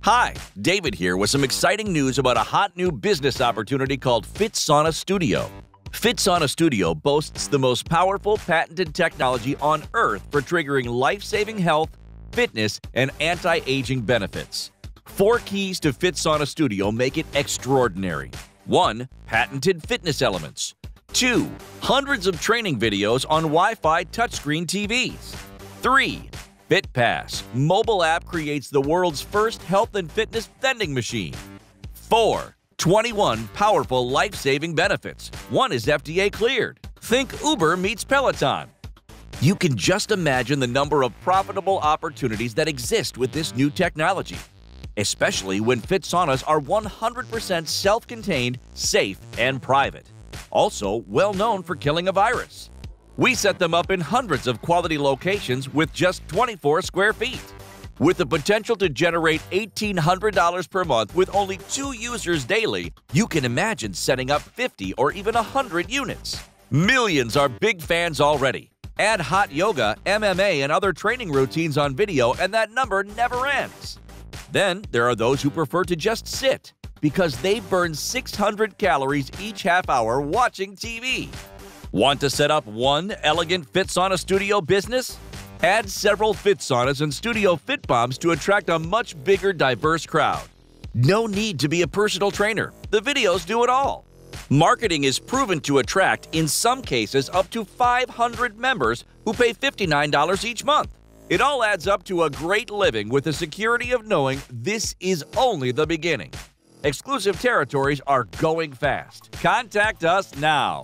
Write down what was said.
Hi, David here with some exciting news about a hot new business opportunity called FITSAUNA Studio. FITSAUNA Studio boasts the most powerful patented technology on Earth for triggering life-saving health, fitness, and anti-aging benefits. 4 keys to FITSAUNA Studio make it extraordinary. 1. Patented fitness elements. 2. Hundreds of training videos on Wi-Fi touchscreen TVs. 3. FitPass mobile app creates the world's first health and fitness vending machine. 4. 21 powerful life-saving benefits. 1 is FDA cleared. Think Uber meets Peloton. You can just imagine the number of profitable opportunities that exist with this new technology, especially when FITSAUNAs are 100% self-contained, safe, and private. Also, well known for killing a virus. We set them up in hundreds of quality locations with just 24 square feet. With the potential to generate $1,800 per month with only 2 users daily, you can imagine setting up 50 or even 100 units. Millions are big fans already. Add hot yoga, MMA, and other training routines on video, and that number never ends. Then there are those who prefer to just sit, because they burn 600 calories each half hour watching TV. Want to set up one elegant FITSAUNA Studio business? Add several FITSAUNAs and Studio Fit Bombs to attract a much bigger, diverse crowd. No need to be a personal trainer. The videos do it all. Marketing is proven to attract, in some cases, up to 500 members who pay $59 each month. It all adds up to a great living with the security of knowing this is only the beginning. Exclusive territories are going fast. Contact us now.